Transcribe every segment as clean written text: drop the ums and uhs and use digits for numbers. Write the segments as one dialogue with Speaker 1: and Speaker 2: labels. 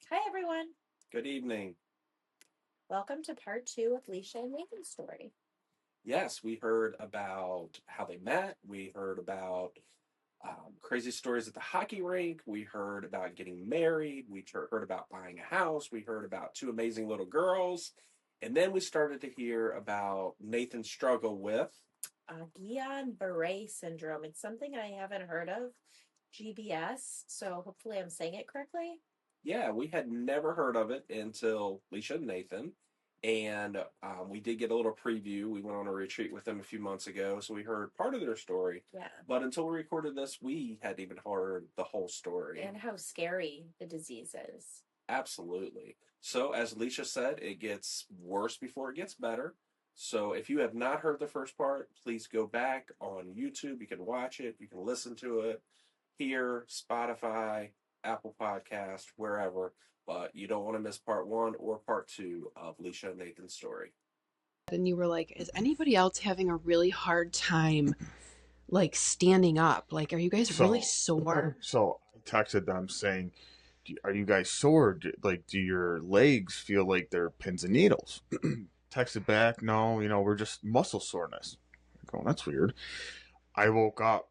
Speaker 1: Hi, everyone.
Speaker 2: Good evening.
Speaker 1: Welcome to part two of Leesha and Nathan's story.
Speaker 2: Yes, we heard about how they met. We heard about crazy stories at the hockey rink. We heard about getting married. We heard about buying a house. We heard about two amazing little girls. And then we started to hear about Nathan's struggle with.
Speaker 1: Guillain-Barre Syndrome. It's something I haven't heard of. GBS. So hopefully I'm saying it correctly.
Speaker 2: Yeah, we had never heard of it until Leisha and Nathan. And we did get a little preview. We went on a retreat with them a few months ago, so we heard part of their story.
Speaker 1: Yeah.
Speaker 2: But until we recorded this, we hadn't even heard the whole story.
Speaker 1: And how scary the disease is.
Speaker 2: Absolutely. So, as Leisha said, it gets worse before it gets better. So, if you have not heard the first part, please go back on YouTube. You can watch it, you can listen to it here, Spotify, Apple Podcast, wherever. But you don't want to miss part one or part two of Leisha and Nathan's story.
Speaker 3: And you were like, is anybody else having a really hard time like standing up? Like, are you guys really sore?
Speaker 4: So I texted them saying, are you guys sore? Do your legs feel like they're pins and needles? Texted back, no, we're just muscle soreness. I'm going, that's weird. I woke up,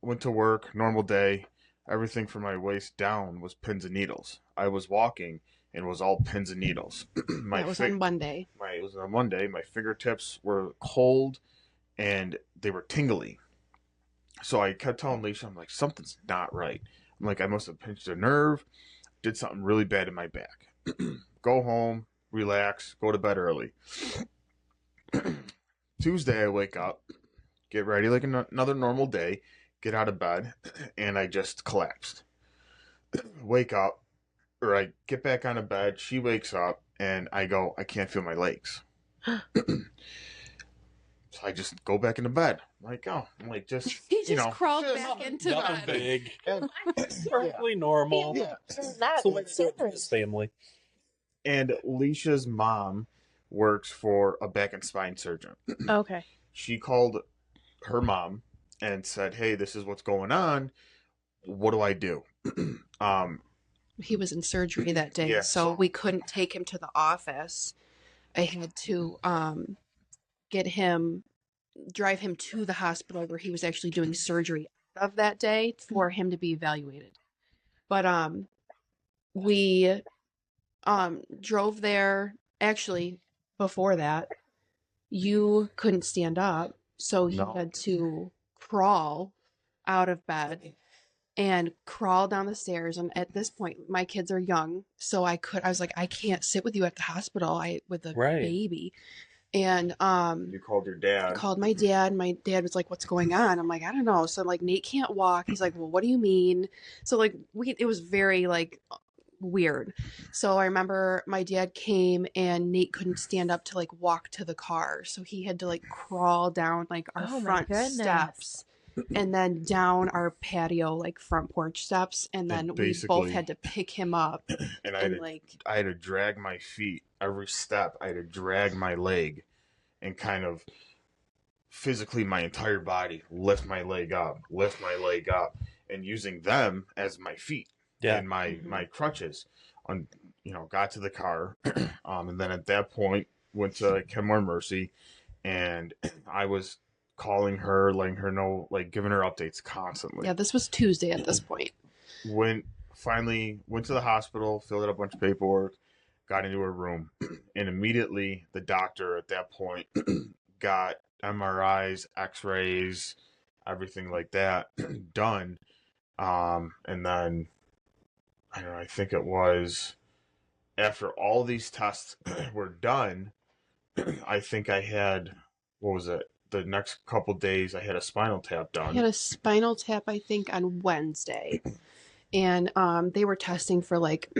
Speaker 4: went to work, normal day. Everything from my waist down was pins and needles. I was walking and it was all pins and needles.
Speaker 3: That was on Monday.
Speaker 4: It was on Monday. My fingertips were cold and they were tingly. So I kept telling Leisha, I'm like, something's not right. I'm like, I must have pinched a nerve, did something really bad in my back. Go home, relax, go to bed early. Tuesday, I wake up, get ready like another normal day, get out of bed, and I just collapsed. Wake up, or I get back on the bed, she wakes up, and I go, I can't feel my legs. So I just go back into bed. I'm like, just
Speaker 3: he just crawled back into
Speaker 5: Nothing
Speaker 3: bed.
Speaker 5: big.
Speaker 4: And,
Speaker 5: Perfectly normal.
Speaker 4: yeah.
Speaker 1: That
Speaker 5: So what's his family?
Speaker 4: And Leisha's mom works for a back and spine surgeon.
Speaker 3: Okay.
Speaker 4: She called her mom and said, hey, this is what's going on. What do I do?
Speaker 3: He was in surgery that day,
Speaker 4: Yeah.
Speaker 3: so we couldn't take him to the office. I had to drive him to the hospital where he was actually doing surgery of that day for him to be evaluated. But we drove there. Actually, before that, you couldn't stand up, so he had to crawl out of bed and crawl down the stairs. And at this point, my kids are young, so I was like, I can't sit with you at the hospital with a baby. And
Speaker 4: you called your dad.
Speaker 3: Called my dad. My dad was like, what's going on? I'm like, I don't know. So like, Nate can't walk. He's like, well, what do you mean? So like, it was very like weird. So I remember my dad came and Nate couldn't stand up to like walk to the car. So he had to like crawl down like our front steps and then down our patio, like front porch steps. And then we both had to pick him up.
Speaker 4: And I had to drag my feet every step. I had to drag my leg and kind of physically my entire body lift my leg up, and using them as my feet. Yeah. And my crutches got to the car. And then at that point went to Kenmore Mercy, and I was calling her, letting her know, like giving her updates constantly.
Speaker 3: Yeah, this was Tuesday at this point.
Speaker 4: Finally went to the hospital, filled out a bunch of paperwork, got into her room, and immediately the doctor at that point got MRIs, X-rays, everything like that done. And then I think it was after all these tests were done, I think I had, what was it? The next couple days I had a spinal tap done.
Speaker 3: I had a spinal tap, I think, on Wednesday. And they were testing for like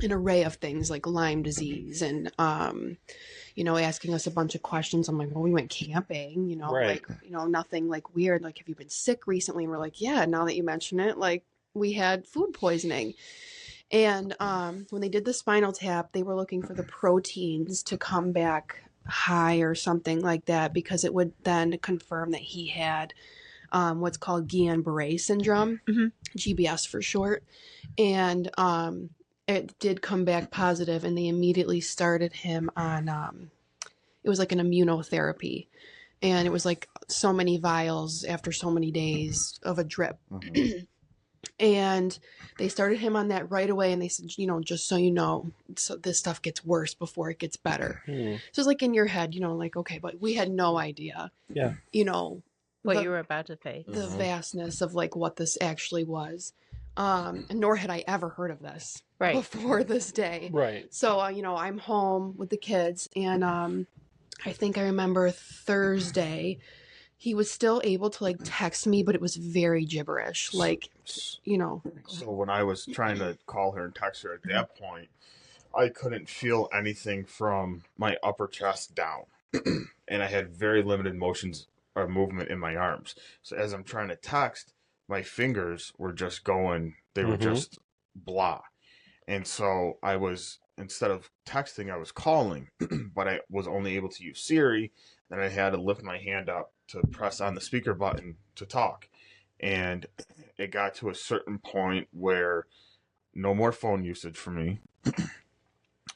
Speaker 3: an array of things like Lyme disease and, asking us a bunch of questions. I'm like, well, we went camping,
Speaker 5: right.
Speaker 3: Nothing like weird. Like, have you been sick recently? And we're like, yeah, now that you mention it, like we had food poisoning. And when they did the spinal tap, they were looking for the proteins to come back high or something like that, because it would then confirm that he had what's called Guillain-Barre Syndrome, GBS for short. And it did come back positive, and they immediately started him on it was like an immunotherapy, and it was like so many vials after so many days of a drip. And they started him on that right away, and they said, just so you know, so this stuff gets worse before it gets better. So it's like in your head, like, okay, but we had no idea,
Speaker 6: what you were about to face,
Speaker 3: the vastness of like what this actually was. And nor had I ever heard of this before this day.
Speaker 5: Right.
Speaker 3: So, I'm home with the kids, and I think I remember Thursday, he was still able to like text me, but it was very gibberish. Like,
Speaker 4: So when I was trying to call her and text her at that point, I couldn't feel anything from my upper chest down. And I had very limited motions or movement in my arms. So as I'm trying to text, my fingers were just going, they were just blah. And so I was, instead of texting, I was calling, but I was only able to use Siri. Then I had to lift my hand up to press on the speaker button to talk. And it got to a certain point where no more phone usage for me.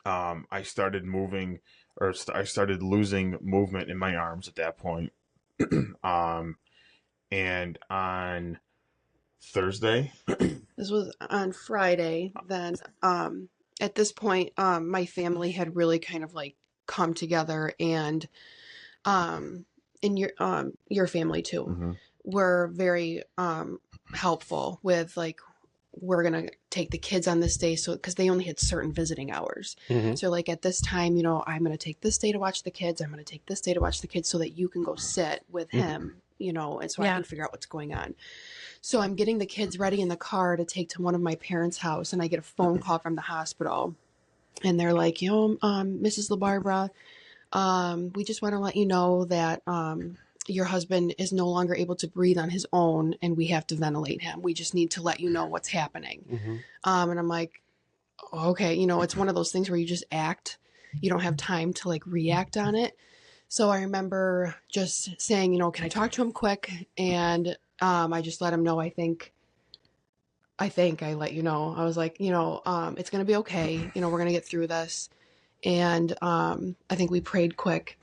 Speaker 4: I started moving, or I started losing movement in my arms at that point. And on Thursday,
Speaker 3: this was on Friday, then at this point, my family had really kind of like come together, and in your family too were very helpful with like, we're gonna take the kids on this day, so because they only had certain visiting hours. So like at this time, I'm gonna take this day to watch the kids, I'm gonna take this day to watch the kids, so that you can go sit with him, and so I can figure out what's going on. So I'm getting the kids ready in the car to take to one of my parents' house, and I get a phone call from the hospital, and they're like, Mrs. LaBarbara, we just want to let you know that your husband is no longer able to breathe on his own, and we have to ventilate him. We just need to let you know what's happening. And I'm like, okay, it's one of those things where you just act. You don't have time to like react on it. So I remember just saying, can I talk to him quick? And I just let him know, I think I let you know. I was like, it's going to be okay. We're going to get through this. And I think we prayed quick.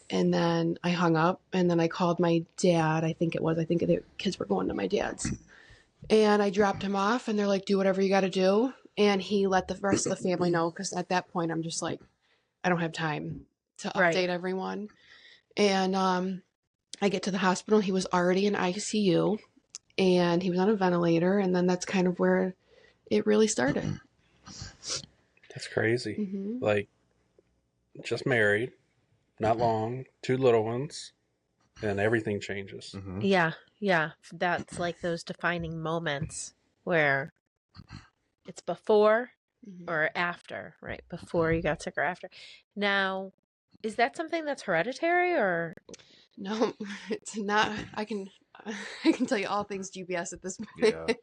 Speaker 3: And then I hung up, and then I called my dad. I think the kids were going to my dad's. And I dropped him off, and they're like, do whatever you got to do. And he let the rest of the family know, because at that point, I'm just like, I don't have time to update everyone. And I get to the hospital. He was already in ICU, and he was on a ventilator. And then that's kind of where it really started.
Speaker 5: That's crazy. Like, just married, not long, 2 little ones, and everything changes.
Speaker 6: Yeah, that's like those defining moments where it's before or after, right? Before you got sick or after. Now, is that something that's hereditary, or?
Speaker 3: No, it's not. I can tell you all things GBS at this point.
Speaker 4: Yeah.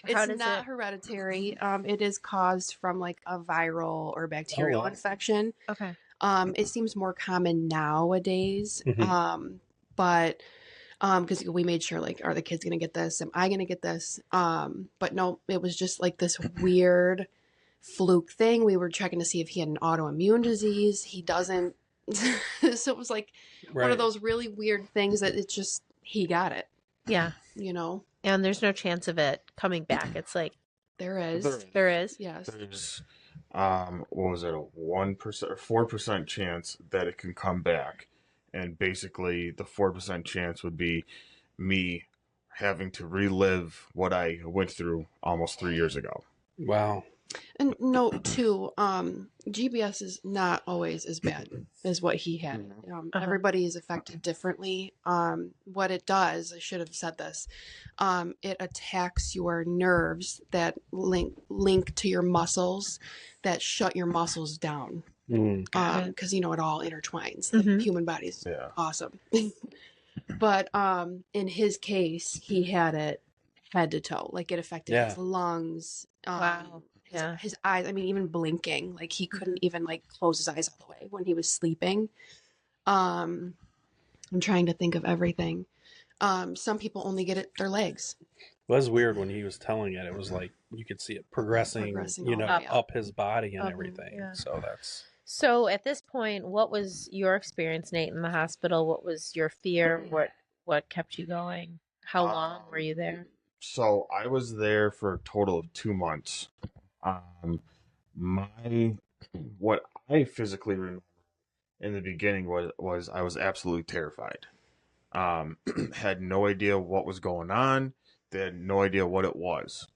Speaker 3: It's not hereditary. It is caused from like a viral or bacterial infection.
Speaker 6: Okay.
Speaker 3: It seems more common nowadays. But because we made sure, like, are the kids gonna get this? Am I gonna get this? But no, it was just like this weird fluke thing. We were checking to see if he had an autoimmune disease. He doesn't. So it was like one of those really weird things that it's just, he got it.
Speaker 6: Yeah. And there's no chance of it coming back. It's like,
Speaker 3: there is. Yes.
Speaker 4: There's, what was it, a 1% or 4% chance that it can come back. And basically the 4% chance would be me having to relive what I went through almost 3 years ago.
Speaker 5: Wow.
Speaker 3: And note too, GBS is not always as bad as what he had. Everybody is affected differently. What it does, I should have said this, it attacks your nerves that link to your muscles, that shut your muscles down. Because it all intertwines. The human body's awesome. But in his case, he had it head to toe. Like, it affected his lungs.
Speaker 6: Wow.
Speaker 3: His eyes, I mean, even blinking, like he couldn't even like close his eyes all the way when he was sleeping. I'm trying to think of everything. Some people only get it their legs.
Speaker 5: was weird when he was telling it. It was like you could see it progressing up his body and everything.
Speaker 6: Yeah.
Speaker 5: So that's.
Speaker 6: So at this point, what was your experience, Nate, in the hospital? What was your fear? What kept you going? How long were you there?
Speaker 4: So I was there for a total of 2 months. What I physically remember in the beginning was I was absolutely terrified. Had no idea what was going on. They had no idea what it was.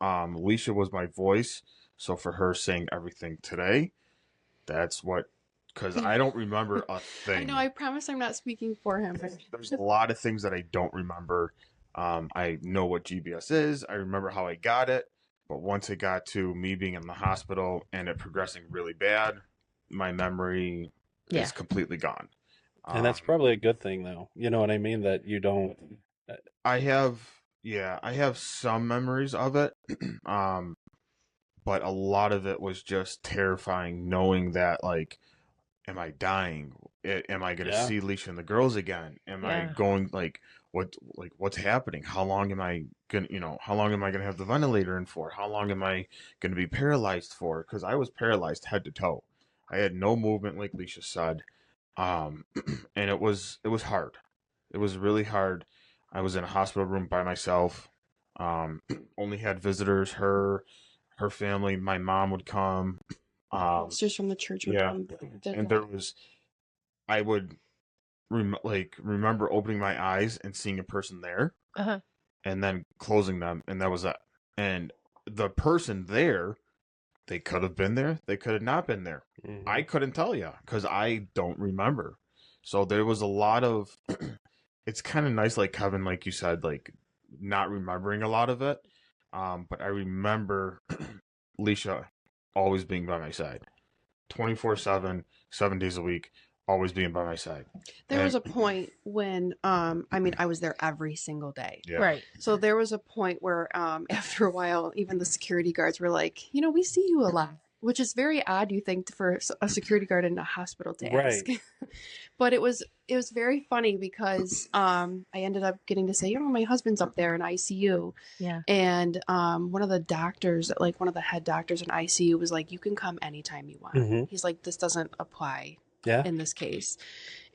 Speaker 4: Leesha was my voice, so for her saying everything today, that's what, because I don't remember a thing.
Speaker 3: I know, I promise I'm not speaking for him.
Speaker 4: There's a lot of things that I don't remember. I know what GBS is. I remember how I got it. But once it got to me being in the hospital and it progressing really bad, my memory is completely gone.
Speaker 5: And that's probably a good thing, though. You know what I mean? That you don't.
Speaker 4: I have some memories of it. But a lot of it was just terrifying, knowing that, like, am I dying? Am I going to see Leesha and the girls again? Am I going, what's happening? How long am I going to have the ventilator in for? How long am I going to be paralyzed for? Because I was paralyzed head to toe. I had no movement, like Leesha said. And it was hard. It was really hard. I was in a hospital room by myself. Only had visitors, her family, my mom would come.
Speaker 3: Sisters from the church would come.
Speaker 4: And there was, I would remember opening my eyes and seeing a person there, and then closing them, and that was it. And the person there, they could have been there, they could have not been there. I couldn't tell you because I don't remember. So there was a lot of. It's kind of nice, like Kevin, like you said, like not remembering a lot of it. But I remember Leesha always being by my side, 24/7, 7 days a week, always being by my side.
Speaker 3: There was a point when, I was there every single day.
Speaker 4: Yeah.
Speaker 6: Right.
Speaker 3: So there was a point where, after a while, even the security guards were like, we see you a lot, which is very odd, you think, for a security guard in a hospital to ask.
Speaker 5: Right.
Speaker 3: But it was very funny because I ended up getting to say, my husband's up there in ICU.
Speaker 6: Yeah.
Speaker 3: And one of the doctors, like one of the head doctors in ICU was like, you can come anytime you want. He's like, this doesn't apply in this case.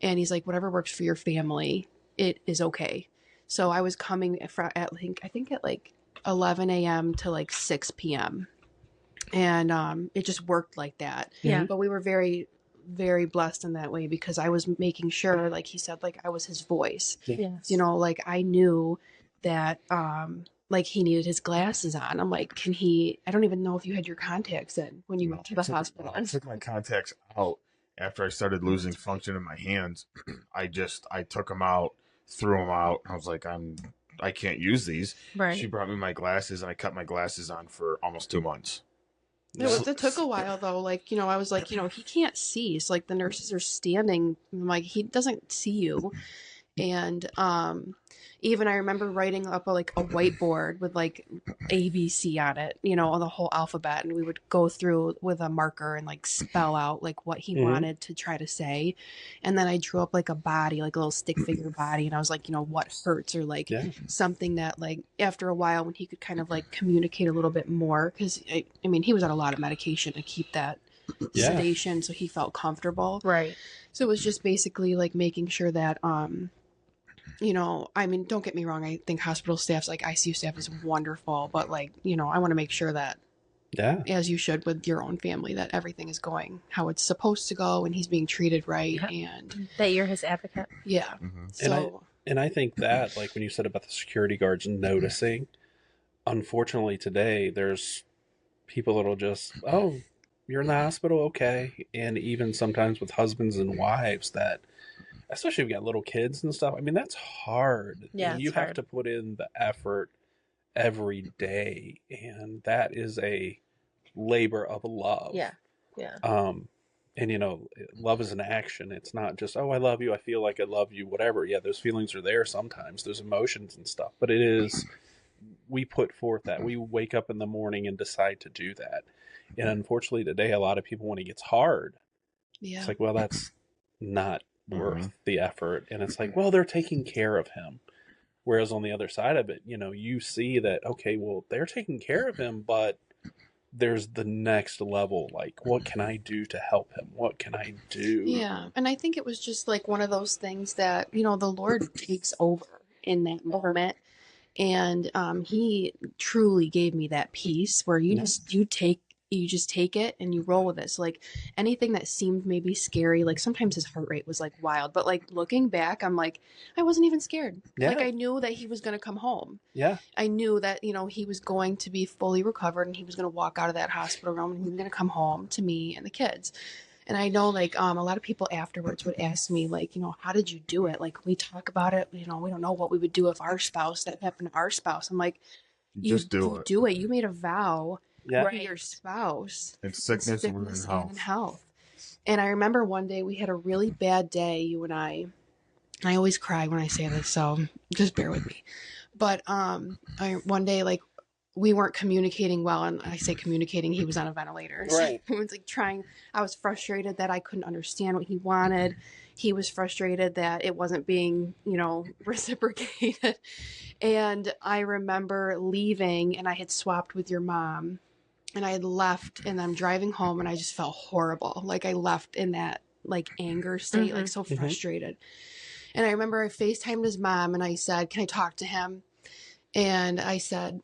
Speaker 3: And he's like, whatever works for your family, it is okay. So I was coming at like 11 a.m. to like 6 p.m. And it just worked like that.
Speaker 6: Yeah.
Speaker 3: But we were very, very blessed in that way because I was making sure, like he said, like I was his voice.
Speaker 6: Yes.
Speaker 3: Like I knew that like he needed his glasses on. I'm like, I don't even know if you had your contacts in when you went to the hospital.
Speaker 4: I took my contacts out after I started losing function in my hands. I took them out, threw them out. I was like, I can't use these.
Speaker 6: Right.
Speaker 4: She brought me my glasses and I kept my glasses on for almost 2 months.
Speaker 3: It took a while though. Like, I was like, he can't see. So like the nurses are standing. I'm like, he doesn't see you. And even I remember writing up a whiteboard with like ABC on it, on the whole alphabet. And we would go through with a marker and like spell out like what he wanted to try to say. And then I drew up like a body, like a little stick figure body. And I was like, what hurts or like something that like after a while when he could kind of like communicate a little bit more. Cause he was on a lot of medication to keep that sedation. So he felt comfortable.
Speaker 6: Right.
Speaker 3: So it was just basically like making sure that, don't get me wrong. I think hospital staff's like ICU staff is wonderful, but like, I want to make sure that, as you should with your own family, that everything is going how it's supposed to go and he's being treated right. And
Speaker 6: that you're his advocate.
Speaker 3: Yeah. So,
Speaker 5: and I think that, like when you said about the security guards noticing, unfortunately today there's people that'll just, you're in the hospital, okay. And even sometimes with husbands and wives that, especially if you got little kids and stuff, that's hard.
Speaker 6: Yeah,
Speaker 5: you have to put in the effort every day, and that is a labor of love.
Speaker 6: Yeah, yeah.
Speaker 5: And love is an action. It's not just, I love you, I feel like I love you, whatever. Yeah, those feelings are there sometimes. There's emotions and stuff, but it is, we put forth that. We wake up in the morning and decide to do that. And unfortunately today, a lot of people, when it gets hard, it's like, that's not worth the effort. And it's like, they're taking care of him. Whereas on the other side of it, you see that, okay, well, they're taking care of him, but there's the next level. Like, what can I do to help him? What can I do?
Speaker 3: Yeah. And I think it was just like one of those things that, the Lord takes over in that moment. And he truly gave me that peace where you just take it and you roll with it. So like anything that seemed maybe scary, like sometimes his heart rate was like wild, but like looking back, I'm like, I wasn't even scared.
Speaker 5: Yeah.
Speaker 3: Like I knew that he was going to come home.
Speaker 5: Yeah.
Speaker 3: I knew that, he was going to be fully recovered and he was going to walk out of that hospital room and he was going to come home to me and the kids. And I know like a lot of people afterwards would ask me like, how did you do it? Like we talk about it, we don't know what we would do if that happened to our spouse. I'm like, you just do it. You made a vow to your spouse
Speaker 4: in sickness and in
Speaker 3: health. And I remember one day we had a really bad day, you and I always cry when I say this, so just bear with me. But one day like we weren't communicating well, and I say communicating, he was on a ventilator.
Speaker 5: Right.
Speaker 3: He was like I was frustrated that I couldn't understand what he wanted. He was frustrated that it wasn't being, reciprocated. And I remember leaving and I had swapped with your mom and I had left and I'm driving home and I just felt horrible. Like I left in that like anger state, like so frustrated. And I remember I FaceTimed his mom and I said, can I talk to him? And I said,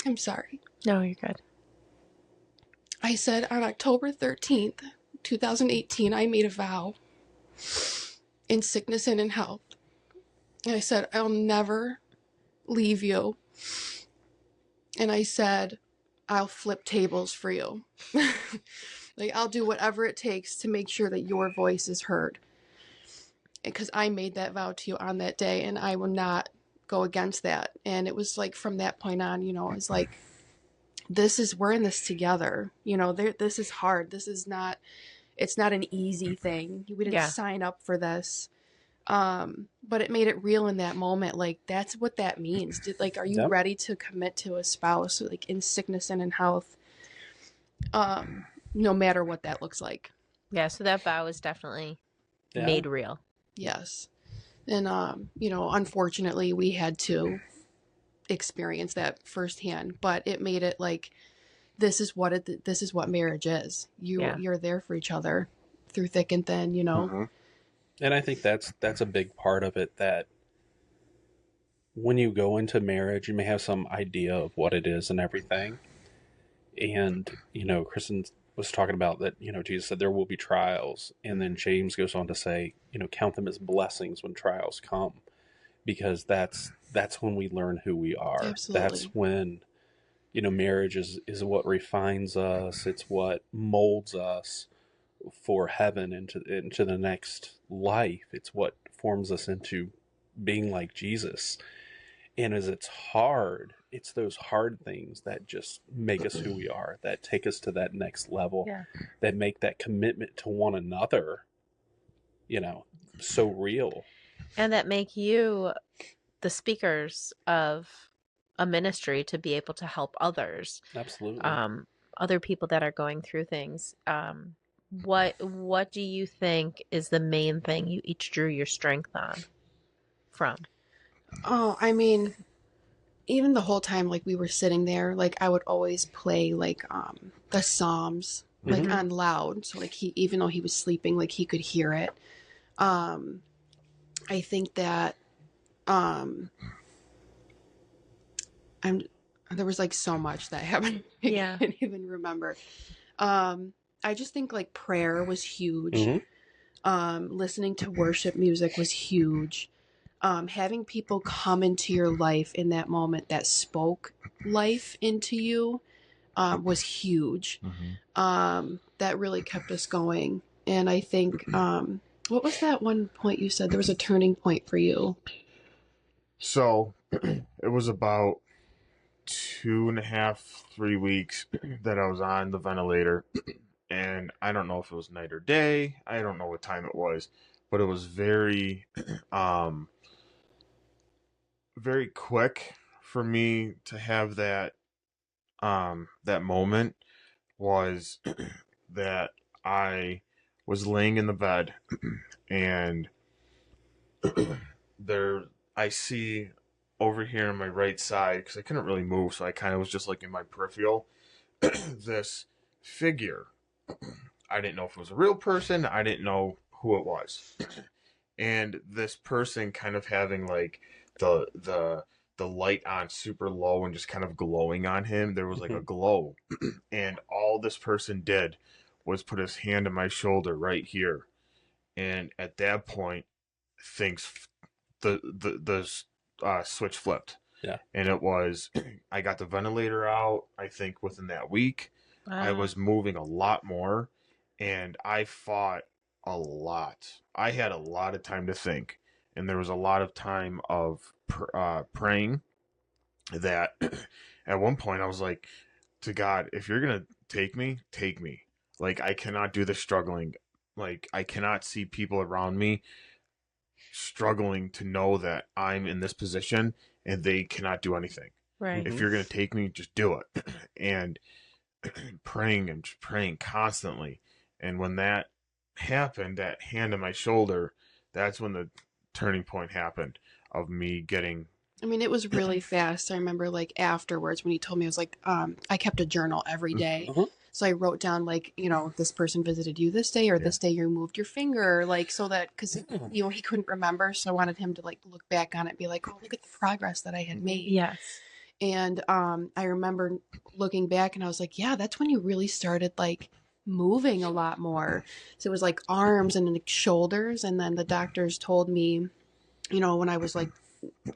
Speaker 3: I'm sorry.
Speaker 6: No, you're good.
Speaker 3: I said, on October 13th, 2018, I made a vow in sickness and in health. And I said, I'll never leave you. And I said, I'll flip tables for you. Like, I'll do whatever it takes to make sure that your voice is heard. Because I made that vow to you on that day, and I will not go against that. And it was like from that point on, it was like, we're in this together. This is hard. It's not an easy thing. We didn't sign up for this. But it made it real in that moment. Like, that's what that means. Are you ready to commit to a spouse, like in sickness and in health? No matter what that looks like.
Speaker 6: Yeah. So that vow is definitely made real.
Speaker 3: Yes. And, unfortunately we had to experience that firsthand, but it made it like, this is what marriage is. You're there for each other through thick and thin,
Speaker 5: Mm-hmm. And I think that's a big part of it, that when you go into marriage, you may have some idea of what it is and everything. And, Kristen was talking about that, Jesus said there will be trials. And then James goes on to say, count them as blessings when trials come, because that's when we learn who we are.
Speaker 3: Absolutely.
Speaker 5: That's when, marriage is what refines us. It's what molds us for heaven into the next life. It's what forms us into being like Jesus. And as it's hard, it's those hard things that just make us who we are, that take us to that next level, that make that commitment to one another, so real.
Speaker 6: And that make you the speakers of a ministry to be able to help others.
Speaker 5: Absolutely.
Speaker 6: Other people that are going through things. What do you think is the main thing you each drew your strength from?
Speaker 3: Oh, I mean, even the whole time, like we were sitting there, like I would always play like the Psalms like on loud, so like even though he was sleeping, like he could hear it. I think that there was like so much that happened. I can't even remember. I just think like prayer was huge. Listening to worship music was huge. Having people come into your life in that moment that spoke life into you was huge. That really kept us going. And I think, what was that one point you said? There was a turning point for you.
Speaker 4: So it was about 2.5, 3 weeks that I was on the ventilator. And I don't know if it was night or day. I don't know what time it was, but it was very, very quick for me to have that, that moment was that I was laying in the bed and I see over here on my right side, because I couldn't really move, so I kind of was just like in my peripheral, this figure. I didn't know if it was a real person. I didn't know who it was. And this person kind of having like the light on super low and just kind of glowing on him. There was like a glow. And all this person did was put his hand on my shoulder right here. And at that point, things the switch flipped.
Speaker 5: Yeah.
Speaker 4: And it was, I got the ventilator out, I think within that week.
Speaker 6: Wow.
Speaker 4: I was moving a lot more, and I fought a lot. I had a lot of time to think, and there was a lot of time of praying that at one point I was like, to God, if you're going to take me, take me. Like, I cannot do this struggling. Like, I cannot see people around me struggling to know that I'm in this position and they cannot do anything.
Speaker 6: Right.
Speaker 4: If you're going to take me, just do it. And praying and praying constantly. And when that happened, that hand on my shoulder, that's when the turning point happened of me getting.
Speaker 3: I mean, it was really fast. I remember like afterwards when he told me, I was like, I kept a journal every day. So I wrote down like, this person visited you this day, or this day you moved your finger, like, so that, because, he couldn't remember. So I wanted him to like look back on it and be like, oh, look at the progress that I had made.
Speaker 6: Yes.
Speaker 3: And I remember looking back and I was like, yeah, that's when you really started like moving a lot more. So it was like arms and like shoulders. And then the doctors told me, when I was like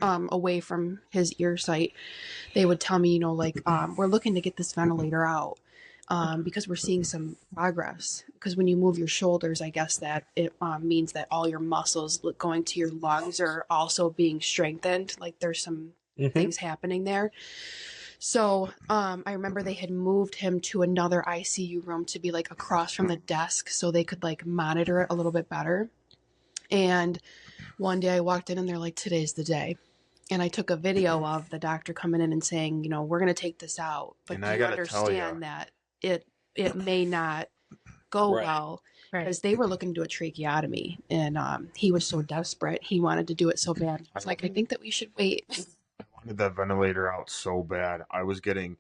Speaker 3: away from his ear sight, they would tell me, we're looking to get this ventilator out. Because we're seeing some progress. Because when you move your shoulders, I guess that it means that all your muscles going to your lungs are also being strengthened. Like there's some things happening there. So I remember they had moved him to another ICU room to be like across from the desk so they could like monitor it a little bit better. And one day I walked in and they're like, today's the day. And I took a video of the doctor coming in and saying, we're going to take this out. But
Speaker 4: And
Speaker 3: do
Speaker 4: I
Speaker 3: you
Speaker 4: gotta
Speaker 3: understand that it may not go well, because they were looking to do a tracheotomy, and he was so desperate, he wanted to do it so bad. I was like, I think that we should wait.
Speaker 4: I wanted that ventilator out so bad. I was getting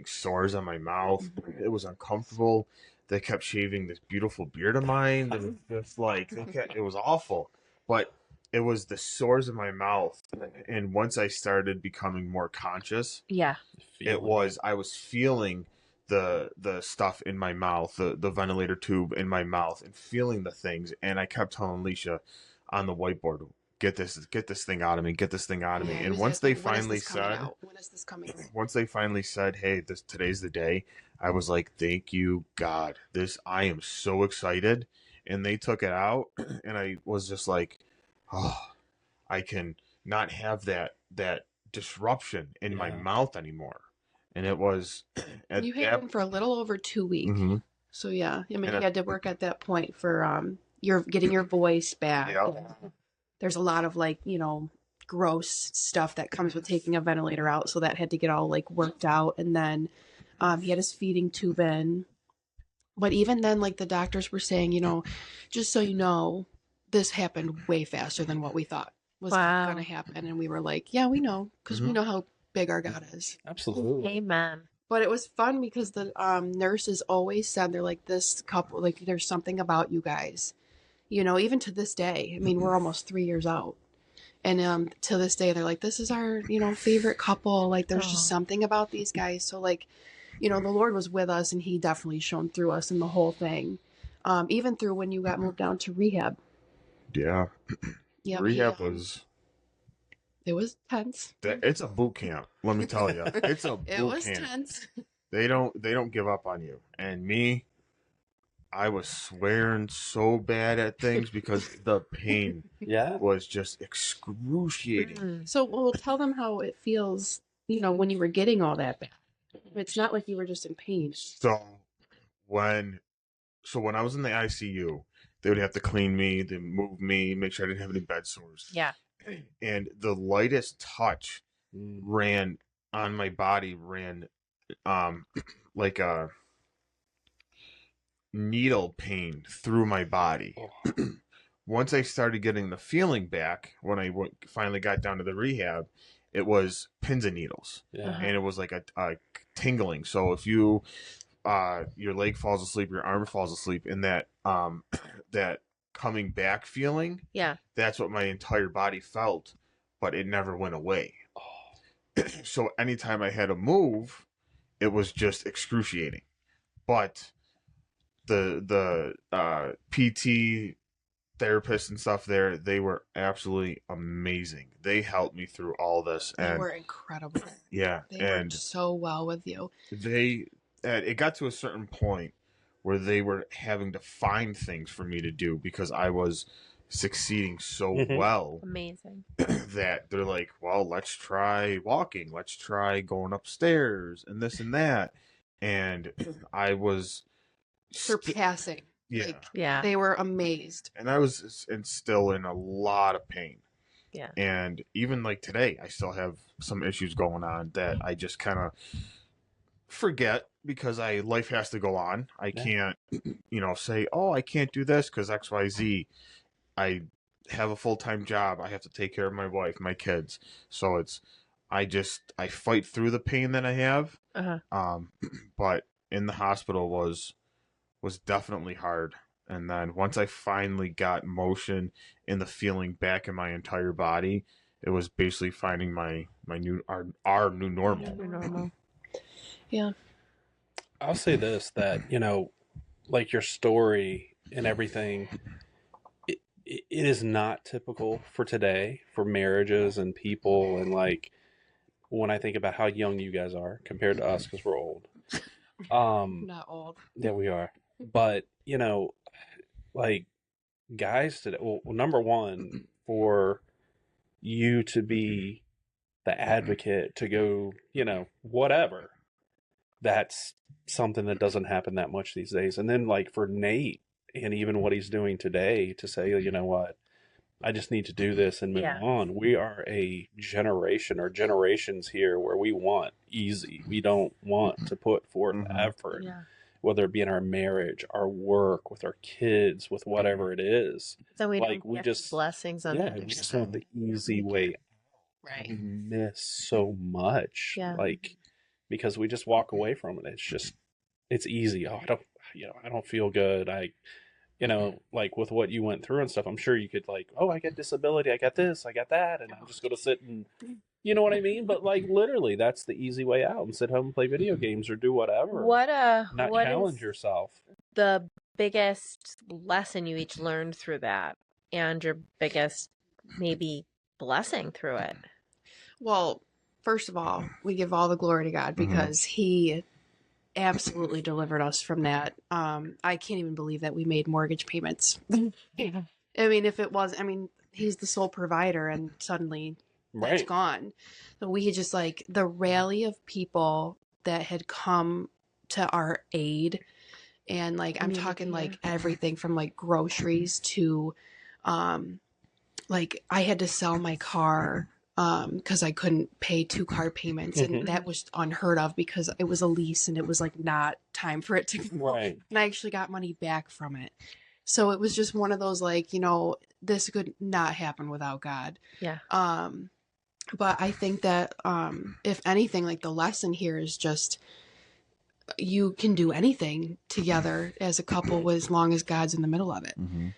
Speaker 4: sores on my mouth. It was uncomfortable. They kept shaving this beautiful beard of mine. It was just like it was awful. But it was the sores in my mouth, and once I started becoming more conscious,
Speaker 6: Yeah.
Speaker 4: I was feeling the stuff in my mouth, the ventilator tube in my mouth, and feeling the things. And I kept telling Leesha on the whiteboard, get this thing out of me, get this thing out of me. And once they finally said,
Speaker 3: when is this coming out?
Speaker 4: Once they finally said, hey, today's the day, I was like, thank you, God. I am so excited. And they took it out, and I was just like, oh, I can not have that disruption in my mouth anymore. And it was
Speaker 3: you had him for a little over 2 weeks. So yeah, I mean, you had to work at that point for your getting your voice back. There's a lot of like, gross stuff that comes with taking a ventilator out, so that had to get all like worked out. And then he had his feeding tube in. But even then, like the doctors were saying, just so you know, this happened way faster than what we thought was going to happen. And we were like, yeah, we know, because we know how big our God is.
Speaker 5: Absolutely.
Speaker 6: Amen.
Speaker 3: But it was fun because the nurses always said, they're like, this couple, like, there's something about you guys, even to this day. I mean, we're almost 3 years out. And to this day, they're like, this is our, favorite couple. Like, there's just something about these guys. So, like, the Lord was with us, and he definitely shone through us in the whole thing. Even through when you got moved down to rehab.
Speaker 4: Yeah.
Speaker 3: Yeah.
Speaker 4: Rehab was...
Speaker 3: It was tense.
Speaker 4: It's a boot camp, let me tell you. It's a boot camp.
Speaker 3: It was tense.
Speaker 4: They don't give up on you. And me, I was swearing so bad at things because the pain was just excruciating.
Speaker 3: So we'll tell them how it feels, when you were getting all that bad. It's not like you were just in pain.
Speaker 4: So when I was in the ICU, they would have to clean me, they move me, make sure I didn't have any bed sores.
Speaker 6: Yeah.
Speaker 4: And the lightest touch ran on my body, like a needle pain through my body. once I started getting the feeling back, when I finally got down to the rehab, it was pins and needles,
Speaker 5: Yeah.
Speaker 4: and it was like a tingling. So if you your leg falls asleep, your arm falls asleep, and that that coming back feeling,
Speaker 6: Yeah.
Speaker 4: that's what my entire body felt, but it never went away. So anytime I had to move, it was just excruciating. But the PT therapists and stuff there, they were absolutely amazing. They helped me through all this,
Speaker 3: They
Speaker 4: and
Speaker 3: were incredible.
Speaker 4: yeah,
Speaker 3: They
Speaker 4: and
Speaker 3: worked so well with you.
Speaker 4: it got to a certain point where they were having to find things for me to do because I was succeeding so well.
Speaker 6: Amazing.
Speaker 4: That they're like, well, let's try walking, let's try going upstairs and this and that. And I was
Speaker 3: Surpassing.
Speaker 4: yeah.
Speaker 3: Like,
Speaker 6: Yeah.
Speaker 3: they were amazed.
Speaker 4: And I was still in a lot of pain.
Speaker 6: Yeah.
Speaker 4: And even like today, I still have some issues going on that I just kind of forget because life has to go on. I can't, say, oh, I can't do this because XYZ. I have a full-time job. I have to take care of my wife, my kids. So I fight through the pain that I have. But in the hospital was definitely hard. And then once I finally got motion and the feeling back in my entire body, it was basically finding our new normal.
Speaker 6: New normal.
Speaker 3: Yeah.
Speaker 5: I'll say this, that, like your story and everything, it is not typical for today for marriages and people. And like, when I think about how young you guys are compared to us, because we're old.
Speaker 3: Not old.
Speaker 5: Yeah, we are. But, like guys today, well, number one, for you to be the advocate to go, whatever, that's something that doesn't happen that much these days. And then like for Nate and even what he's doing today to say, you know what, I just need to do this and move on. We are a generation or generations here where we want easy. We don't want to put forth effort, whether it be in our marriage, our work, with our kids, with whatever it is.
Speaker 6: So we
Speaker 5: like
Speaker 6: don't
Speaker 5: we
Speaker 6: get
Speaker 5: just
Speaker 6: blessings on
Speaker 5: we just want the easy way.
Speaker 3: Right.
Speaker 5: We miss so much, like because we just walk away from it. It's easy. Oh, I don't feel good. Like with what you went through and stuff, I'm sure you could like, oh, I get disability, I got this, I got that, and I'm just going to sit and, you know what I mean? But like literally, that's the easy way out, and sit home and play video games or do whatever. Not challenge yourself.
Speaker 6: The biggest lesson you each learned through that, and your biggest maybe blessing through it?
Speaker 3: Well, first of all, we give all the glory to God because He absolutely delivered us from that. I can't even believe that we made mortgage payments. I mean, He's the sole provider, and suddenly that's gone. So we had just like the rally of people that had come to our aid, and like I'm talking like everything from like groceries to like I had to sell my car because I couldn't pay 2 car payments, and that was unheard of because it was a lease and it was like not time for it to go. And I actually got money back from it. So it was just one of those like, this could not happen without God.
Speaker 6: Yeah.
Speaker 3: But I think that if anything, like the lesson here is just you can do anything together as a couple as long as God's in the middle of it.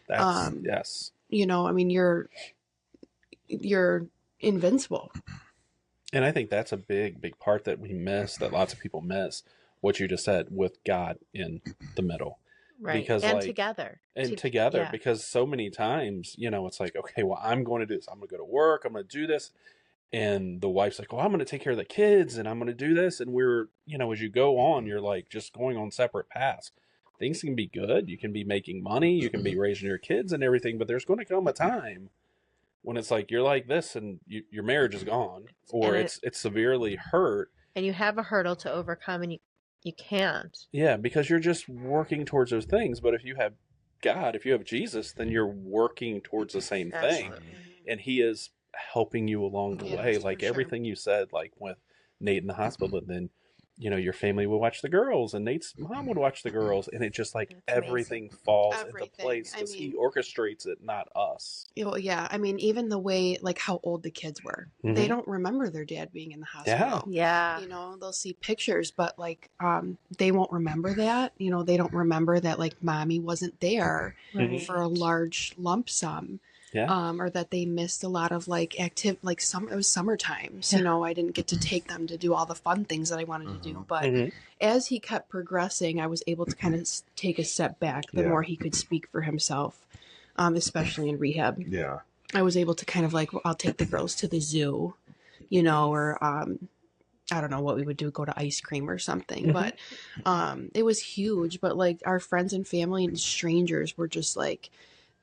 Speaker 5: Yes.
Speaker 3: I mean, you're invincible.
Speaker 5: And I think that's a big part that we miss, that lots of people miss, what you just said, with God in the middle.
Speaker 6: Right.
Speaker 5: Because
Speaker 6: and together.
Speaker 5: Together, because so many times, it's like, okay, well, I'm going to do this. I'm going to go to work. I'm going to do this. And the wife's like, oh, I'm going to take care of the kids and I'm going to do this. And we're, as you go on, you're like just going on separate paths. Things can be good. You can be making money. You can be raising your kids and everything. But there's going to come a time when it's like you're like this and your marriage is gone, or it's severely hurt.
Speaker 6: And you have a hurdle to overcome, and you can't.
Speaker 5: Yeah, because you're just working towards those things. But if you have God, if you have Jesus, then you're working towards the same thing. And He is helping you along the way. Like everything you said, like with Nate in the hospital, and then your family would watch the girls and Nate's mom would watch the girls, and it just like
Speaker 6: That's
Speaker 5: everything falls into
Speaker 3: Everything.
Speaker 5: place
Speaker 3: I
Speaker 5: because he
Speaker 3: mean-
Speaker 5: orchestrates it, not us.
Speaker 3: Yeah, I mean, even the way, like, how old the kids were. They
Speaker 5: Mhm.
Speaker 3: don't remember their dad being in the hospital.
Speaker 6: Yeah.
Speaker 3: You know, they'll see pictures, but, like, they won't remember that. You know, they don't remember that, like, mommy wasn't there
Speaker 6: Right.
Speaker 3: for a large lump sum.
Speaker 5: Yeah.
Speaker 3: Or that they missed a lot of, like, it was summer times.
Speaker 6: Yeah.
Speaker 3: You know, I didn't get to take them to do all the fun things that I wanted to do. But
Speaker 5: Mhm.
Speaker 3: as he kept progressing, I was able to kind of take a step back the
Speaker 4: Yeah.
Speaker 3: more he could speak for himself, especially in rehab.
Speaker 4: Yeah.
Speaker 3: I was able to kind of like, I'll take the girls to the zoo, you know, or I don't know what we would do, go to ice cream or something.
Speaker 5: Mhm.
Speaker 3: But it was huge. But like our friends and family and strangers were just like,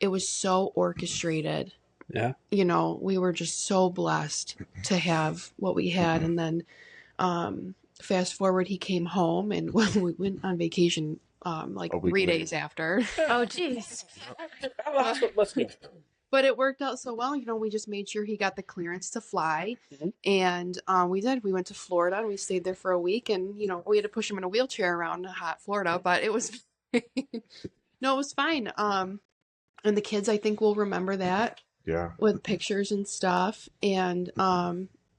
Speaker 3: it was so orchestrated.
Speaker 5: Yeah.
Speaker 3: You know, we were just so blessed to have what we had. And then fast forward, he came home and we went on vacation like
Speaker 4: A week
Speaker 3: 3
Speaker 4: later.
Speaker 3: days after.
Speaker 6: Oh, jeez.
Speaker 5: Let's go.
Speaker 3: But it worked out so well. You know, we just made sure he got the clearance to fly.
Speaker 5: Mhm.
Speaker 3: And we did. We went to Florida and we stayed there for a week. And, you know, we had to push him in a wheelchair around hot Florida, but it was no, it was fine. And the kids, I think, will remember that
Speaker 4: Yeah.
Speaker 3: with pictures and stuff. And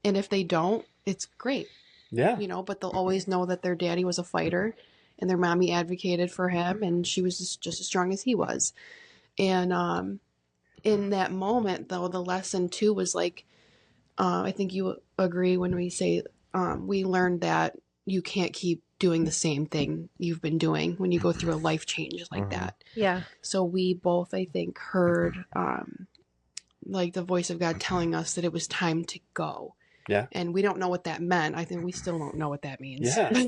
Speaker 3: if they don't, it's great,
Speaker 5: Yeah.
Speaker 3: you know, but they'll always know that their daddy was a fighter and their mommy advocated for him and she was just as strong as he was. And in that moment, though, the lesson too was like, I think you agree when we say we learned that you can't keep doing the same thing you've been doing when you go through a life change like
Speaker 4: Mhm.
Speaker 3: that.
Speaker 6: Yeah.
Speaker 3: So we both, I think, heard like the voice of God telling us that it was time to go.
Speaker 5: Yeah.
Speaker 3: And we don't know what that meant. I think we still don't know what that means.
Speaker 5: Yeah.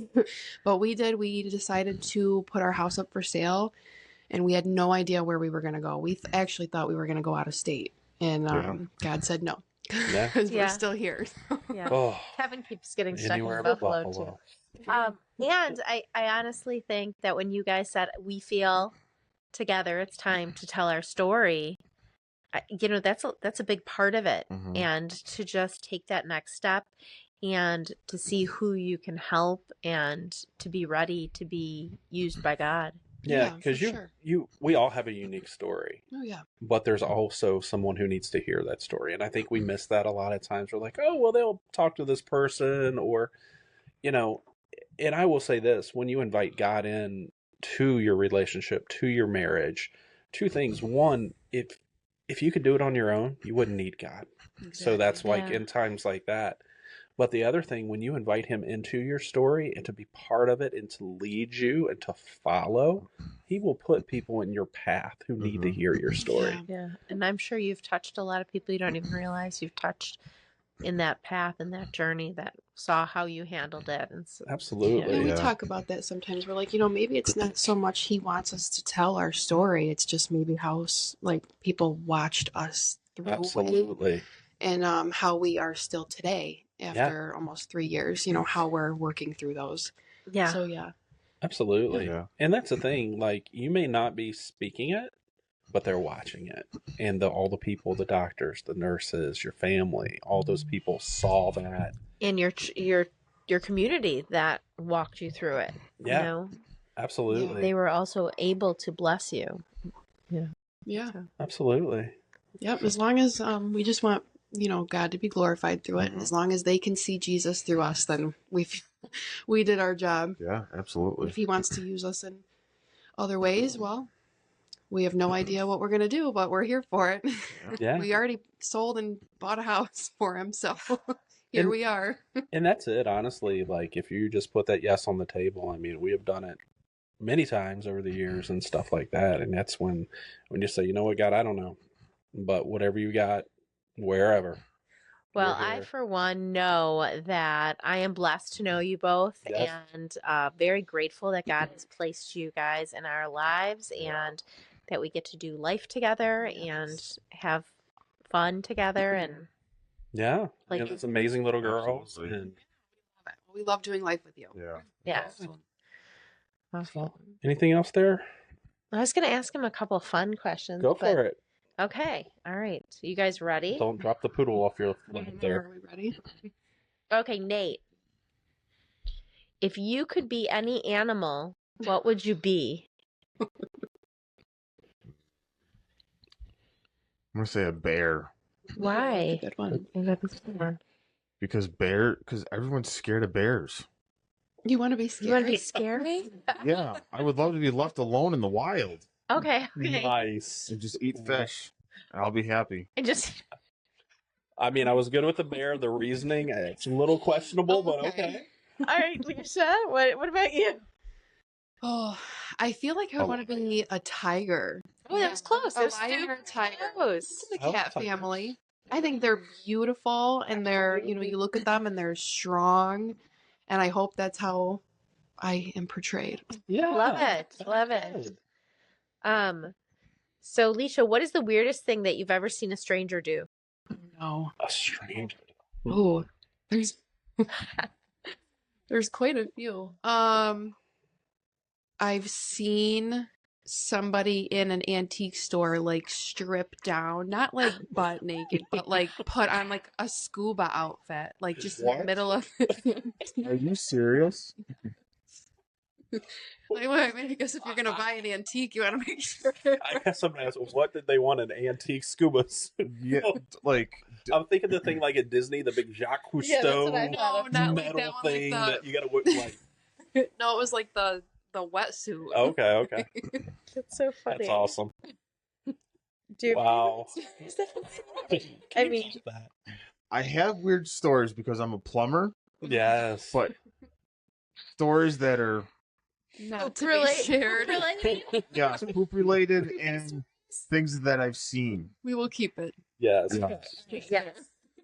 Speaker 3: But we did. We decided to put our house up for sale, and we had no idea where we were going to go. We actually thought we were going to go out of state, and
Speaker 4: Yeah.
Speaker 3: God said no.
Speaker 5: Yeah.
Speaker 3: Because
Speaker 6: Yeah.
Speaker 3: we're still here.
Speaker 6: Yeah.
Speaker 5: Oh,
Speaker 6: Kevin keeps getting stuck
Speaker 5: anywhere
Speaker 6: in
Speaker 5: but
Speaker 6: Buffalo,
Speaker 5: Buffalo.
Speaker 6: too. And I honestly think that when you guys said we feel together, it's time to tell our story. That's a big part of it,
Speaker 4: Mhm.
Speaker 6: and to just take that next step, and to see who you can help, and to be ready to be used by God.
Speaker 5: Yeah,
Speaker 3: Yeah,
Speaker 5: because
Speaker 3: for
Speaker 5: we all have a unique story,
Speaker 3: Oh yeah.
Speaker 5: but there's also someone who needs to hear that story, and I think we miss that a lot of times. We're like, oh, well, they'll talk to this person, or and I will say this: when you invite God in to your relationship, to your marriage, two things. One, if you could do it on your own, you wouldn't need God. So that's like
Speaker 6: Yeah.
Speaker 5: in times like that. But the other thing, when you invite him into your story and to be part of it and to lead you and to follow, he will put people in your path who need to
Speaker 4: Mhm.
Speaker 5: hear your story.
Speaker 3: Yeah.
Speaker 6: Yeah, and I'm sure you've touched a lot of people you don't even realize you've touched in that path and that journey that saw how you handled it. And so,
Speaker 5: Absolutely.
Speaker 3: Yeah, we
Speaker 4: Yeah.
Speaker 3: talk about that sometimes. We're like, maybe it's not so much he wants us to tell our story. It's just maybe how like people watched us through it,
Speaker 5: Absolutely.
Speaker 3: and how we are still today after almost 3 years. How we're working through those.
Speaker 6: yeah.
Speaker 3: So yeah,
Speaker 5: Absolutely.
Speaker 4: Yeah.
Speaker 5: And that's the thing. Like, you may not be speaking it, but they're watching it. And all the people, the doctors, the nurses, your family, all those people saw that.
Speaker 6: And your community that walked you through it.
Speaker 5: Yeah. Absolutely.
Speaker 6: They were also able to bless you.
Speaker 3: yeah,
Speaker 5: Absolutely.
Speaker 3: yep. As long as we just want God to be glorified through it. As long as they can see Jesus through us, then we did our job.
Speaker 4: Yeah. Absolutely.
Speaker 3: If he wants to use us in other ways, well, we have no idea what we're going to do, but we're here for it.
Speaker 5: Yeah.
Speaker 3: We already sold and bought a house for him, so here
Speaker 5: And-
Speaker 3: we are.
Speaker 5: And that's it, honestly. Like, if you just put that yes on the table, I mean, we have done it many times over the years and stuff like that. And that's when you say, you know what, God, I don't know, but whatever you got, wherever.
Speaker 6: Well,
Speaker 5: we're
Speaker 6: I,
Speaker 5: here.
Speaker 6: for one, know that I am blessed to know you both,
Speaker 5: Yes.
Speaker 6: and very grateful that God has placed you guys in our lives, and that we get to do life together and have fun together. And
Speaker 5: Yeah.
Speaker 6: Like-
Speaker 5: and this amazing little girl.
Speaker 4: Absolutely.
Speaker 5: And
Speaker 3: We love doing life with you.
Speaker 4: Yeah.
Speaker 6: yeah.
Speaker 5: Awesome. Anything else there?
Speaker 6: I was going to ask him a couple of fun questions.
Speaker 5: Go
Speaker 6: but-
Speaker 5: for it.
Speaker 6: Okay. All right. So you guys ready?
Speaker 5: Don't drop the poodle off your lap there.
Speaker 3: Are we ready?
Speaker 6: Okay, Nate. if you could be any animal, what would you be?
Speaker 4: I'm gonna say a bear
Speaker 6: Why?
Speaker 3: Good one.
Speaker 4: because everyone's scared of bears.
Speaker 3: You want to be
Speaker 6: You want to be
Speaker 3: scary?
Speaker 6: scary?
Speaker 4: Yeah, I would love to be left alone in the wild
Speaker 6: Okay.
Speaker 5: Nice.
Speaker 4: and just eat fish, and I'll be happy.
Speaker 6: And just
Speaker 5: I mean, I was good with the bear. The reasoning, it's a little questionable, but okay.
Speaker 6: all right, Leesha. What about you?
Speaker 3: Oh, I feel like I would want to be a tiger.
Speaker 6: Oh, that was close.
Speaker 3: A
Speaker 6: That was
Speaker 3: lion or a tiger.
Speaker 6: close.
Speaker 3: The
Speaker 5: I love
Speaker 3: cat
Speaker 5: tigers.
Speaker 3: family. I think they're beautiful and they're, you look at them and they're strong. And I hope that's how I am portrayed.
Speaker 5: Yeah.
Speaker 6: Love it. Love it. So Leesha, what is the weirdest thing that you've ever seen a stranger do?
Speaker 3: No.
Speaker 5: A stranger.
Speaker 3: Oh, there's there's quite a few. I've seen somebody in an antique store like strip down, not like butt naked, but like put on like a scuba outfit, like just in the
Speaker 4: What?
Speaker 3: middle of
Speaker 4: Are you serious?
Speaker 3: Like, well, I mean, I guess if you're gonna buy an antique, you want to make sure.
Speaker 5: I guess somebody asked, what did they want an antique scuba suit?
Speaker 4: Yeah, like
Speaker 5: I'm thinking the thing like at Disney, the big Jacques Cousteau
Speaker 6: Yeah, that's what I thought
Speaker 3: No, not like
Speaker 5: metal
Speaker 3: that one, like
Speaker 5: thing
Speaker 3: the-
Speaker 5: that you gotta like.
Speaker 3: No, it was like the wetsuit.
Speaker 5: Okay.
Speaker 6: That's so funny.
Speaker 5: That's awesome.
Speaker 6: Do you-
Speaker 5: Wow.
Speaker 6: I mean,
Speaker 5: that.
Speaker 4: I have weird stories because I'm a plumber,
Speaker 5: Yes.
Speaker 4: but stories that are
Speaker 3: Not to
Speaker 6: really-
Speaker 3: be shared.
Speaker 6: really?
Speaker 4: poop related and things that I've seen.
Speaker 3: We will keep it.
Speaker 5: Yes.
Speaker 6: Yes.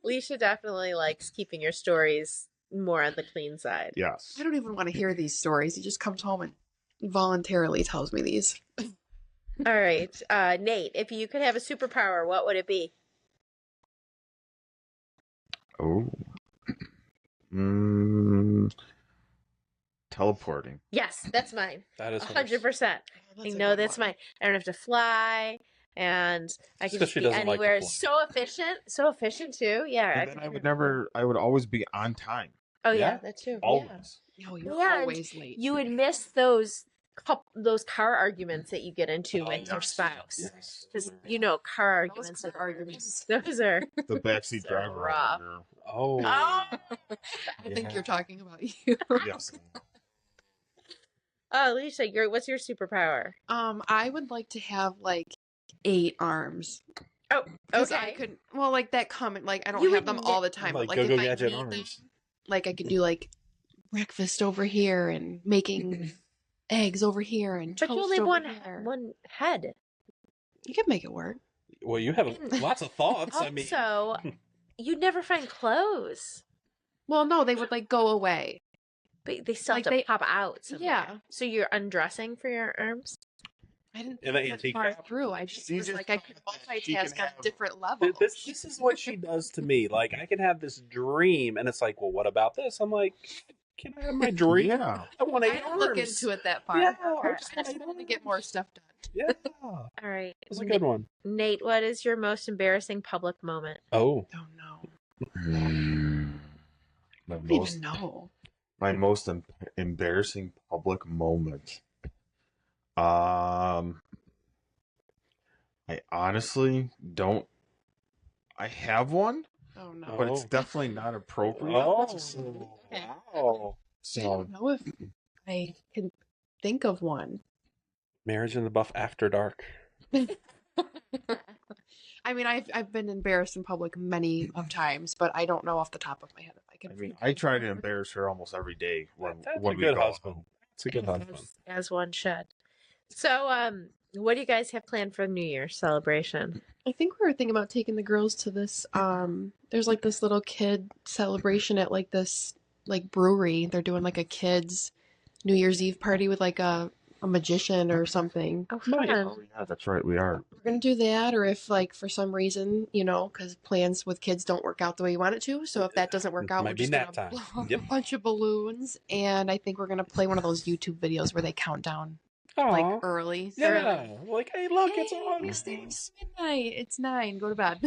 Speaker 6: Leesha definitely likes keeping your stories more on the clean side.
Speaker 4: Yes.
Speaker 3: I don't even want to hear these stories. He just comes home and voluntarily tells me these.
Speaker 6: All right. Nate, if you could have a superpower, what would it be?
Speaker 4: Oh. Teleporting.
Speaker 6: Yes, that's mine.
Speaker 5: That is
Speaker 6: 100%. I know that's mine. I don't have to fly, and I can
Speaker 5: Because
Speaker 6: just
Speaker 5: she
Speaker 6: be
Speaker 5: doesn't like to
Speaker 6: anywhere.
Speaker 5: fly.
Speaker 6: So efficient. So efficient, too. Yeah.
Speaker 4: And then I would always be on time.
Speaker 6: Oh, yeah,
Speaker 5: Yeah.
Speaker 6: that too.
Speaker 4: Always.
Speaker 3: No, you're
Speaker 6: And
Speaker 3: always late.
Speaker 6: You would miss those car arguments that you get into with your spouse.
Speaker 5: Yes.
Speaker 6: Because, car arguments.
Speaker 3: car arguments.
Speaker 6: Those are.
Speaker 4: The backseat
Speaker 6: So
Speaker 4: driver.
Speaker 6: rough.
Speaker 4: over
Speaker 5: Oh.
Speaker 3: I think
Speaker 5: Yeah.
Speaker 3: you're talking about you.
Speaker 4: here. Yes.
Speaker 6: Oh, Leesha, what's your superpower?
Speaker 3: I would like to have like 8 arms.
Speaker 6: Oh,
Speaker 3: 'Cause
Speaker 6: okay.
Speaker 3: I could, well, like that comment, like I don't
Speaker 6: You
Speaker 3: have
Speaker 6: would
Speaker 3: them all the time,
Speaker 5: Like
Speaker 3: but like
Speaker 5: Go-Go
Speaker 3: if I
Speaker 5: Gadget
Speaker 3: need them,
Speaker 5: arms.
Speaker 3: like I could do like breakfast over here and making eggs over here and
Speaker 6: But you
Speaker 3: toast
Speaker 6: only have
Speaker 3: over here.
Speaker 6: one head.
Speaker 3: You can make it work.
Speaker 5: Well, you have lots of thoughts. I mean,
Speaker 6: Also, you'd never find clothes.
Speaker 3: Well, no, they would like go away.
Speaker 6: But they still
Speaker 3: Like
Speaker 6: have to
Speaker 3: they-
Speaker 6: pop out somewhere.
Speaker 3: Yeah.
Speaker 6: So you're undressing for your arms?
Speaker 3: I didn't
Speaker 5: In
Speaker 3: think
Speaker 5: an
Speaker 3: that
Speaker 5: antique
Speaker 3: far
Speaker 5: shop?
Speaker 3: through. I just
Speaker 4: She
Speaker 3: was
Speaker 4: just
Speaker 3: like I could
Speaker 4: thought that she
Speaker 3: multitask
Speaker 4: can
Speaker 3: on
Speaker 4: have-
Speaker 3: different levels.
Speaker 5: this is what she does to me. Like, I can have this dream, and it's like, well, what about this? I'm like, can I have my dream?
Speaker 4: Yeah.
Speaker 5: I want
Speaker 3: I
Speaker 5: 8
Speaker 3: don't look
Speaker 5: arms.
Speaker 3: into it that far.
Speaker 5: Yeah,
Speaker 3: I
Speaker 5: I just want 8
Speaker 3: want to get more stuff done.
Speaker 5: Yeah.
Speaker 6: All right.
Speaker 5: That was a good one.
Speaker 6: Nate, what is your most embarrassing public moment?
Speaker 5: Oh.
Speaker 3: Oh no.
Speaker 4: My
Speaker 3: I don't
Speaker 4: most
Speaker 3: even know.
Speaker 4: my most embarrassing public moment. I honestly don't. I have one,
Speaker 3: Oh no.
Speaker 4: but it's
Speaker 5: Oh.
Speaker 4: definitely not appropriate.
Speaker 5: Oh.
Speaker 3: Okay.
Speaker 5: Wow.
Speaker 3: I
Speaker 4: So
Speaker 3: don't know if I can think of one.
Speaker 5: Marriage in the Buff After Dark.
Speaker 3: I mean, I've been embarrassed in public many of times, but I don't know off the top of my head if I can.
Speaker 4: I mean, I try to embarrass her almost every day when
Speaker 5: That's
Speaker 4: when
Speaker 5: a
Speaker 4: we
Speaker 5: good
Speaker 4: go.
Speaker 5: husband. It's a good husband.
Speaker 6: As one should. So, what do you guys have planned for New Year's celebration?
Speaker 3: I think we were thinking about taking the girls to this. There's like this little kid celebration at like this like brewery. They're doing like a kids New Year's Eve party with like a magician or something.
Speaker 6: Oh,
Speaker 5: Nice.
Speaker 6: fun.
Speaker 4: Oh, yeah, that's right. We are.
Speaker 3: We're gonna do that, or if like for some reason, because plans with kids don't work out the way you want it to. So if that doesn't work out,
Speaker 5: Might
Speaker 3: we're
Speaker 5: be
Speaker 3: just
Speaker 5: nap
Speaker 3: gonna
Speaker 5: time.
Speaker 3: blow up
Speaker 5: Yep.
Speaker 3: a bunch of balloons, and I think we're gonna play one of those YouTube videos where they count down like
Speaker 5: Aw.
Speaker 3: early.
Speaker 5: Yeah. Like, hey, look, it's
Speaker 3: Hey,
Speaker 5: on.
Speaker 3: it's midnight. It's 9. Go to bed.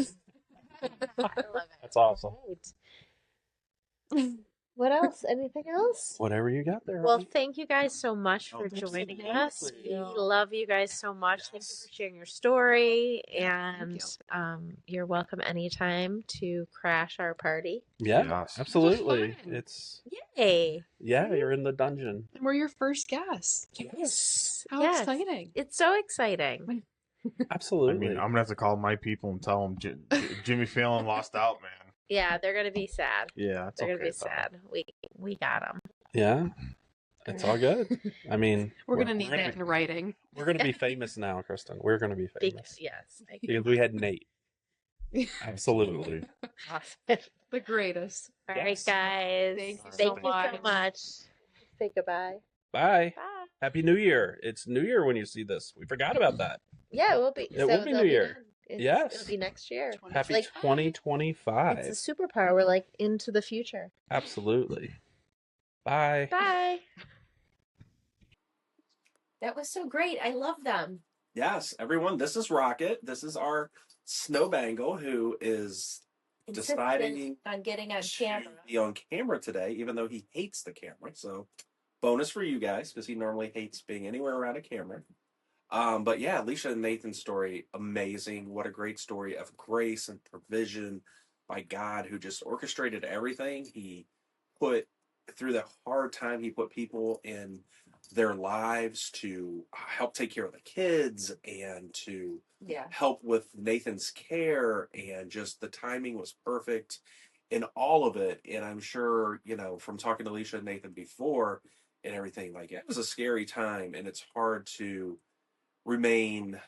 Speaker 6: I love it.
Speaker 5: That's awesome.
Speaker 6: Right. What else? Anything else?
Speaker 5: Whatever you got there.
Speaker 6: Well,
Speaker 5: honey.
Speaker 6: thank you guys so much for joining us. We love you guys so much. Thank you for sharing your story, and you're welcome anytime to crash our party.
Speaker 5: Yeah,
Speaker 4: Yes.
Speaker 5: absolutely.
Speaker 3: Fun.
Speaker 5: It's
Speaker 6: Yay!
Speaker 5: yeah, you're in the dungeon.
Speaker 3: And we're your first guests.
Speaker 6: Yes.
Speaker 3: How
Speaker 6: Yes.
Speaker 3: exciting.
Speaker 6: It's so exciting.
Speaker 5: Absolutely.
Speaker 4: I mean, I'm gonna have to call my people and tell them Jimmy Fallon lost out, man.
Speaker 6: Yeah, they're gonna be sad.
Speaker 4: Yeah, it's
Speaker 6: They're
Speaker 4: okay.
Speaker 6: gonna be
Speaker 4: though.
Speaker 6: sad. We got them.
Speaker 5: Yeah, it's all good. I mean,
Speaker 3: We're going to need that in writing.
Speaker 5: We're gonna be famous now, Kristen. We're gonna be famous
Speaker 6: Yes.
Speaker 5: because we had Nate. Absolutely.
Speaker 6: Awesome.
Speaker 3: The greatest.
Speaker 6: All right,
Speaker 5: Yes.
Speaker 6: guys.
Speaker 3: Thank you
Speaker 6: Thank
Speaker 3: so
Speaker 6: you so
Speaker 3: much.
Speaker 6: much. Say goodbye.
Speaker 5: Bye.
Speaker 6: Bye.
Speaker 5: Happy New Year. It's New Year when you see this. We forgot about that.
Speaker 6: Yeah, it will be.
Speaker 5: It will be
Speaker 6: they'll
Speaker 5: New Year.
Speaker 6: done.
Speaker 5: Yes.
Speaker 6: It'll be next year.
Speaker 5: Happy
Speaker 6: Like,
Speaker 5: 2025.
Speaker 6: It's a superpower. We're like into the future.
Speaker 5: Absolutely. Bye.
Speaker 6: Bye.
Speaker 1: That was so great. I love them.
Speaker 2: Yes, everyone, this is Rocket. This is our Snowbangle who is
Speaker 1: Insistent
Speaker 2: deciding
Speaker 1: on getting on
Speaker 2: to
Speaker 1: camera.
Speaker 2: be on camera today, even though he hates the camera. So, bonus for you guys, because he normally hates being anywhere around a camera. But yeah, Leesha and Nathan's story, amazing. What a great story of grace and provision by God who just orchestrated everything. He put, through the hard time, he put people in their lives to help take care of the kids and to help with Nathan's care, and just the timing was perfect in all of it. And I'm sure, from talking to Leesha and Nathan before and everything, like, it was a scary time, and it's hard to remain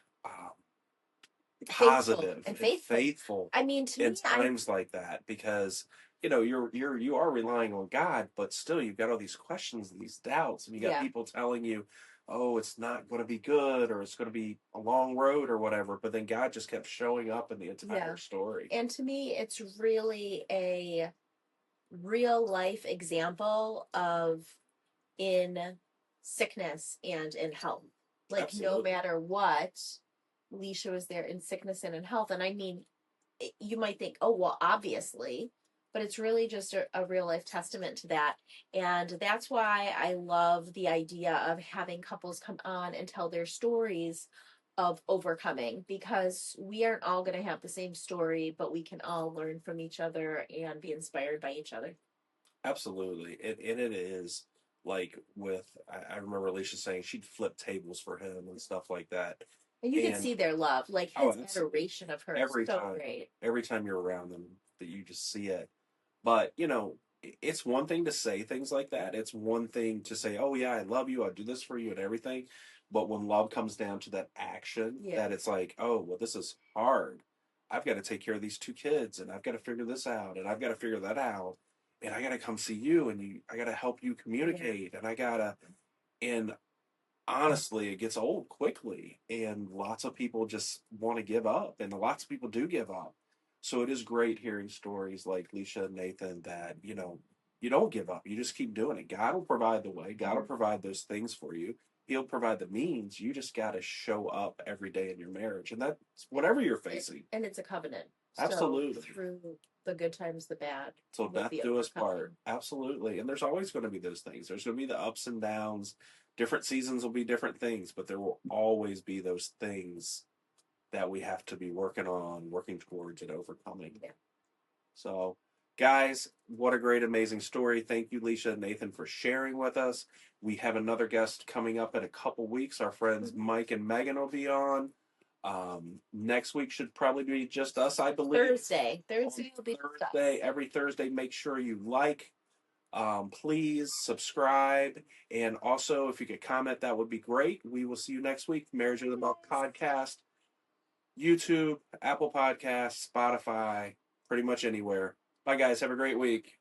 Speaker 2: positive
Speaker 1: and
Speaker 2: faithful
Speaker 1: I mean, to
Speaker 2: in
Speaker 1: me,
Speaker 2: times like that, because you are relying on God, but still you've got all these questions and these doubts, and you got people telling you, oh, it's not going to be good, or it's going to be a long road or whatever, but then God just kept showing up in the entire story.
Speaker 1: And to me, it's really a real life example of in sickness and in health. Like,
Speaker 2: Absolutely.
Speaker 1: no matter what, Leesha was there in sickness and in health. And I mean, you might think, oh, well, obviously, but it's really just a real life testament to that. And that's why I love the idea of having couples come on and tell their stories of overcoming, because we aren't all going to have the same story, but we can all learn from each other and be inspired by each other.
Speaker 2: Absolutely. And it is like I remember Alicia saying she'd flip tables for him and stuff like that.
Speaker 1: And you can see their love, like his adoration of her.
Speaker 2: Every
Speaker 1: so
Speaker 2: time,
Speaker 1: great.
Speaker 2: Every time you're around them, that you just see it. But, it's one thing to say things like that. It's one thing to say, oh, yeah, I love you. I'll do this for you and everything. But when love comes down to that action, that it's like, oh, well, this is hard. I've got to take care of these two kids, and I've got to figure this out, and I've got to figure that out. And I got to come see you, and I got to help you communicate, and honestly, it gets old quickly, and lots of people just want to give up, and lots of people do give up. So it is great hearing stories like Leesha and Nathan that, you don't give up. You just keep doing it. God will provide the way. God will provide those things for you. He'll provide the means. You just got to show up every day in your marriage. And that's whatever you're facing.
Speaker 1: And it's a covenant.
Speaker 2: Absolutely.
Speaker 1: So through the good times, the bad.
Speaker 2: So death do us part. Absolutely. And there's always going to be those things. There's going to be the ups and downs. Different seasons will be different things, but there will always be those things that we have to be working on, working towards, and overcoming.
Speaker 1: Yeah.
Speaker 2: So, guys, what a great, amazing story. Thank you, Leesha and Nathan, for sharing with us. We have another guest coming up in a couple weeks. Our friends Mike and Megan will be on. Next week should probably be just us, I believe.
Speaker 1: Thursday will be
Speaker 2: Thursday. Every Thursday, make sure you like. Please subscribe, and also if you could comment, that would be great. We will see you next week. Marriage of the Month podcast, YouTube, Apple Podcasts, Spotify, pretty much anywhere. Bye, guys. Have a great week.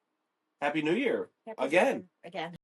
Speaker 2: Happy New Year.
Speaker 1: Happy
Speaker 2: again.
Speaker 1: Again.